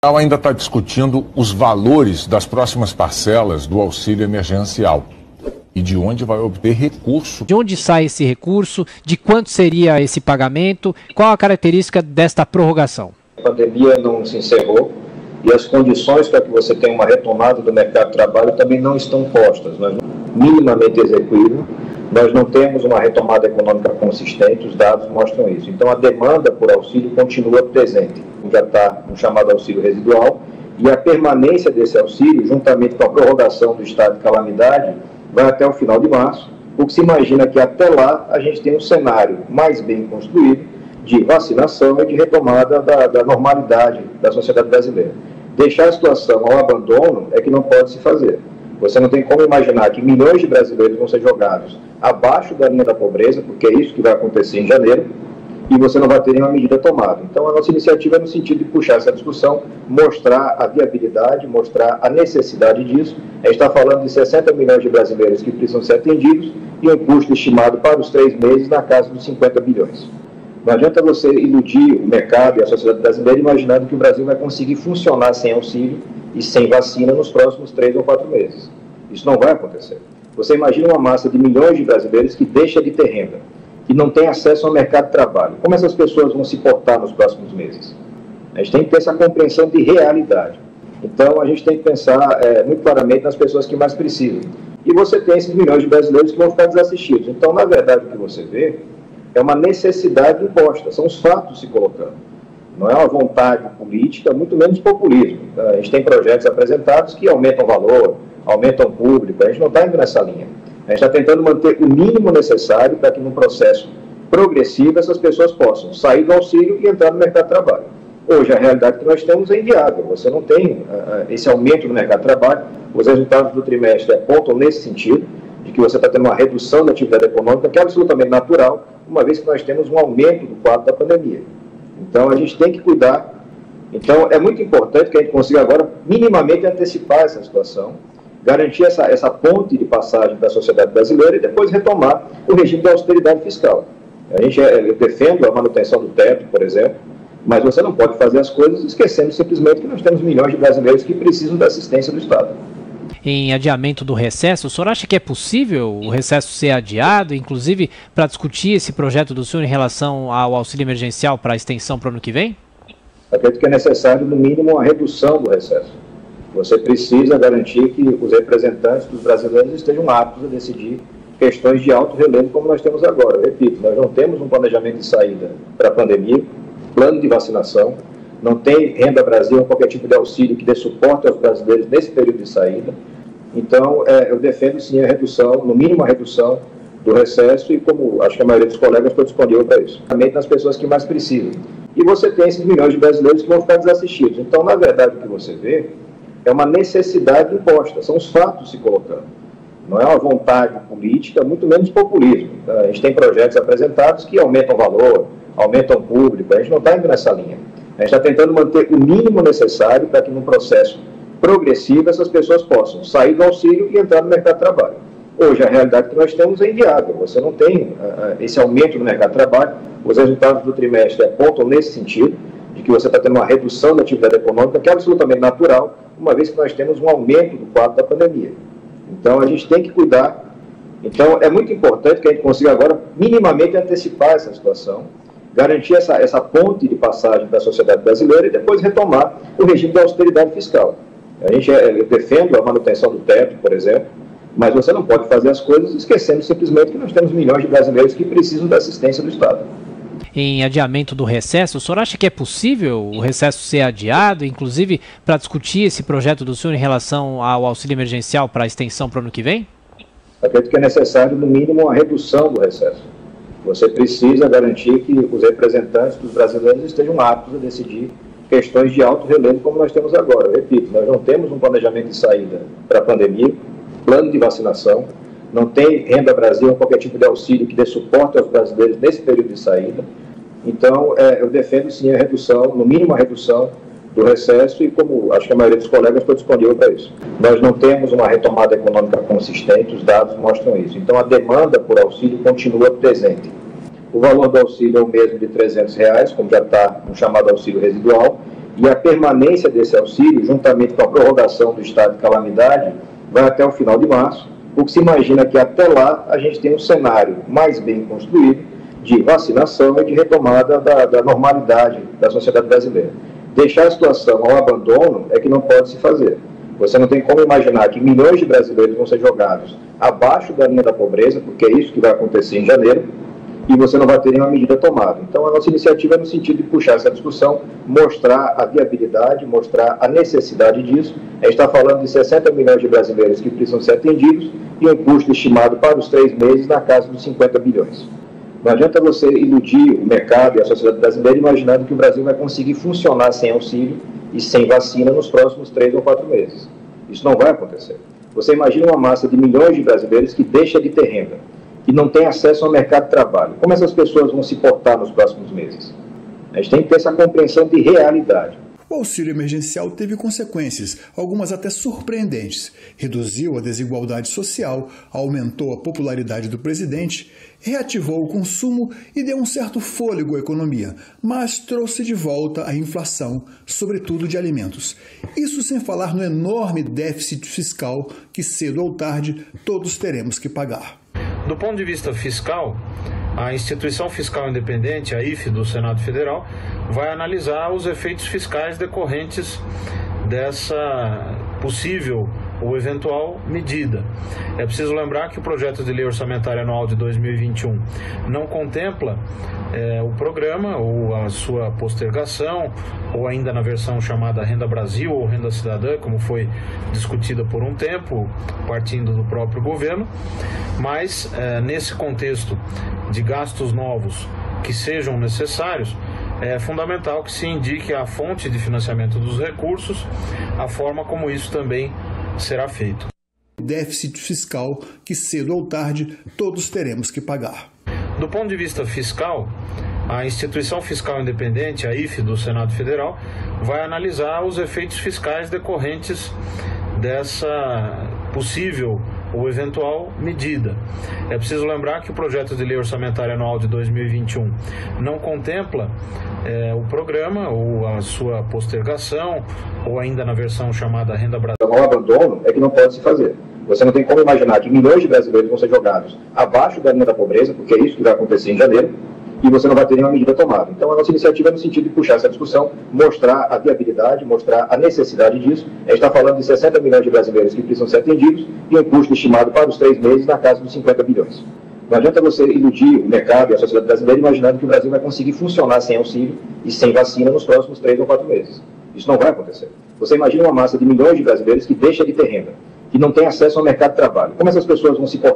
Ainda está discutindo os valores das próximas parcelas do auxílio emergencial e de onde vai obter recurso. De onde sai esse recurso? De quanto seria esse pagamento? Qual a característica desta prorrogação? A pandemia não se encerrou e as condições para que você tenha uma retomada do mercado de trabalho também não estão postas, não é minimamente execuível. Nós não temos uma retomada econômica consistente, os dados mostram isso. Então, a demanda por auxílio continua presente. Já está no chamado auxílio residual, e a permanência desse auxílio, juntamente com a prorrogação do estado de calamidade, vai até o final de março, porque se imagina que até lá a gente tem um cenário mais bem construído de vacinação e de retomada da normalidade da sociedade brasileira. Deixar a situação ao abandono é que não pode se fazer. Você não tem como imaginar que milhões de brasileiros vão ser jogados abaixo da linha da pobreza, porque é isso que vai acontecer em janeiro, e você não vai ter nenhuma medida tomada. Então, a nossa iniciativa é no sentido de puxar essa discussão, mostrar a viabilidade, mostrar a necessidade disso. A gente está falando de 60 milhões de brasileiros que precisam ser atendidos e um custo estimado para os 3 meses na casa dos 50 bilhões. Não adianta você iludir o mercado e a sociedade brasileira imaginando que o Brasil vai conseguir funcionar sem auxílio e sem vacina nos próximos 3 ou 4 meses. Isso não vai acontecer. Você imagina uma massa de milhões de brasileiros que deixa de ter renda, que não tem acesso ao mercado de trabalho. Como essas pessoas vão se portar nos próximos meses? A gente tem que ter essa compreensão de realidade. Então, a gente tem que pensar muito claramente nas pessoas que mais precisam. E você tem esses milhões de brasileiros que vão ficar desassistidos. Então, na verdade, o que você vê é uma necessidade imposta, são os fatos se colocando. Não é uma vontade política, muito menos populismo. A gente tem projetos apresentados que aumentam o valor, aumentam o público, a gente não está indo nessa linha. A gente está tentando manter o mínimo necessário para que, num processo progressivo, essas pessoas possam sair do auxílio e entrar no mercado de trabalho. Hoje, a realidade que nós temos é inviável. Você não tem esse aumento no mercado de trabalho. Os resultados do trimestre apontam nesse sentido, de que você está tendo uma redução da atividade econômica, que é absolutamente natural, uma vez que nós temos um aumento do quadro da pandemia. Então, a gente tem que cuidar. Então, é muito importante que a gente consiga agora minimamente antecipar essa situação, garantir essa ponte de passagem da sociedade brasileira e depois retomar o regime da austeridade fiscal. Eu defendo a manutenção do teto, por exemplo, mas você não pode fazer as coisas esquecendo simplesmente que nós temos milhões de brasileiros que precisam da assistência do Estado. Em adiamento do recesso, o senhor acha que é possível o recesso ser adiado, inclusive para discutir esse projeto do senhor em relação ao auxílio emergencial para a extensão para o ano que vem? Acredito que é necessário, no mínimo, a redução do recesso. Você precisa garantir que os representantes dos brasileiros estejam aptos a decidir questões de alto relevo como nós temos agora. Eu repito, nós não temos um planejamento de saída para a pandemia, plano de vacinação, não tem Renda Brasil ou qualquer tipo de auxílio que dê suporte aos brasileiros nesse período de saída. Então, eu defendo sim a redução, no mínimo a redução do recesso e, como acho que a maioria dos colegas, estou disponível para isso. Também nas pessoas que mais precisam. E você tem esses milhões de brasileiros que vão ficar desassistidos. Então, na verdade, o que você vê é uma necessidade imposta, são os fatos se colocando. Não é uma vontade política, muito menos populismo. A gente tem projetos apresentados que aumentam o valor, aumentam o público, a gente não está indo nessa linha. A gente está tentando manter o mínimo necessário para que, num processo progressivo, essas pessoas possam sair do auxílio e entrar no mercado de trabalho. Hoje, a realidade que nós temos é inviável. Você não tem esse aumento no mercado de trabalho. Os resultados do trimestre apontam nesse sentido, de que você está tendo uma redução da atividade econômica, que é absolutamente natural, uma vez que nós temos um aumento do quadro da pandemia. Então, a gente tem que cuidar. Então, é muito importante que a gente consiga agora minimamente antecipar essa situação, garantir essa ponte de passagem da sociedade brasileira e depois retomar o regime da austeridade fiscal. Eu defendo a manutenção do teto, por exemplo, mas você não pode fazer as coisas esquecendo simplesmente que nós temos milhões de brasileiros que precisam da assistência do Estado. Em adiamento do recesso, o senhor acha que é possível o recesso ser adiado, inclusive para discutir esse projeto do senhor em relação ao auxílio emergencial para a extensão para o ano que vem? Acredito que é necessário, no mínimo, a redução do recesso. Você precisa garantir que os representantes dos brasileiros estejam aptos a decidir questões de alto relevo como nós temos agora. Eu repito, nós não temos um planejamento de saída para a pandemia, plano de vacinação, não tem Renda Brasil ou qualquer tipo de auxílio que dê suporte aos brasileiros nesse período de saída. Então, eu defendo sim a redução, no mínimo a redução do recesso e, como acho que a maioria dos colegas, estou disponível para isso. Nós não temos uma retomada econômica consistente, os dados mostram isso. Então, a demanda por auxílio continua presente. O valor do auxílio é o mesmo de R$ 300, como já está no chamado auxílio residual, E a permanência desse auxílio, juntamente com a prorrogação do estado de calamidade, vai até o final de março, porque se imagina que até lá a gente tem um cenário mais bem construído de vacinação e de retomada da normalidade da sociedade brasileira. Deixar a situação ao abandono é que não pode se fazer. Você não tem como imaginar que milhões de brasileiros vão ser jogados abaixo da linha da pobreza, porque é isso que vai acontecer em janeiro, e você não vai ter nenhuma medida tomada. Então, a nossa iniciativa é no sentido de puxar essa discussão, mostrar a viabilidade, mostrar a necessidade disso. A gente está falando de 60 milhões de brasileiros que precisam ser atendidos e um custo estimado para os 3 meses na casa dos 50 bilhões. Não adianta você iludir o mercado e a sociedade brasileira imaginando que o Brasil vai conseguir funcionar sem auxílio e sem vacina nos próximos 3 ou 4 meses. Isso não vai acontecer. Você imagina uma massa de milhões de brasileiros que deixa de ter renda, que não tem acesso ao mercado de trabalho. Como essas pessoas vão se portar nos próximos meses? A gente tem que ter essa compreensão de realidade. O auxílio emergencial teve consequências, algumas até surpreendentes. Reduziu a desigualdade social, aumentou a popularidade do presidente, reativou o consumo e deu um certo fôlego à economia, mas trouxe de volta a inflação, sobretudo de alimentos. Isso sem falar no enorme déficit fiscal que cedo ou tarde todos teremos que pagar. Do ponto de vista fiscal, a Instituição Fiscal Independente, a IFE, do Senado Federal, vai analisar os efeitos fiscais decorrentes dessa possível ou eventual medida. É preciso lembrar que o projeto de lei orçamentária anual de 2021 não contempla o programa ou a sua postergação, ou ainda na versão chamada Renda Brasil ou Renda Cidadã, como foi discutida por um tempo, partindo do próprio governo, mas nesse contexto de gastos novos que sejam necessários, é fundamental que se indique a fonte de financiamento dos recursos, a forma como isso também será feito. Déficit fiscal que cedo ou tarde todos teremos que pagar. Do ponto de vista fiscal, a Instituição Fiscal Independente, a IFE, do Senado Federal, vai analisar os efeitos fiscais decorrentes dessa possível ou eventual medida. É preciso lembrar que o projeto de lei orçamentária anual de 2021 não contempla o programa ou a sua postergação, ou ainda na versão chamada Renda Brasil. O abandono é que não pode se fazer. Você não tem como imaginar que milhões de brasileiros vão ser jogados abaixo da linha da pobreza, porque é isso que vai acontecer em janeiro, e você não vai ter nenhuma medida tomada. Então, a nossa iniciativa é no sentido de puxar essa discussão, mostrar a viabilidade, mostrar a necessidade disso. A gente está falando de 60 milhões de brasileiros que precisam ser atendidos e um custo estimado para os 3 meses na casa dos 50 bilhões. Não adianta você iludir o mercado e a sociedade brasileira imaginando que o Brasil vai conseguir funcionar sem auxílio e sem vacina nos próximos 3 ou 4 meses. Isso não vai acontecer. Você imagina uma massa de milhões de brasileiros que deixa de ter renda, que não tem acesso ao mercado de trabalho. Como essas pessoas vão se portar?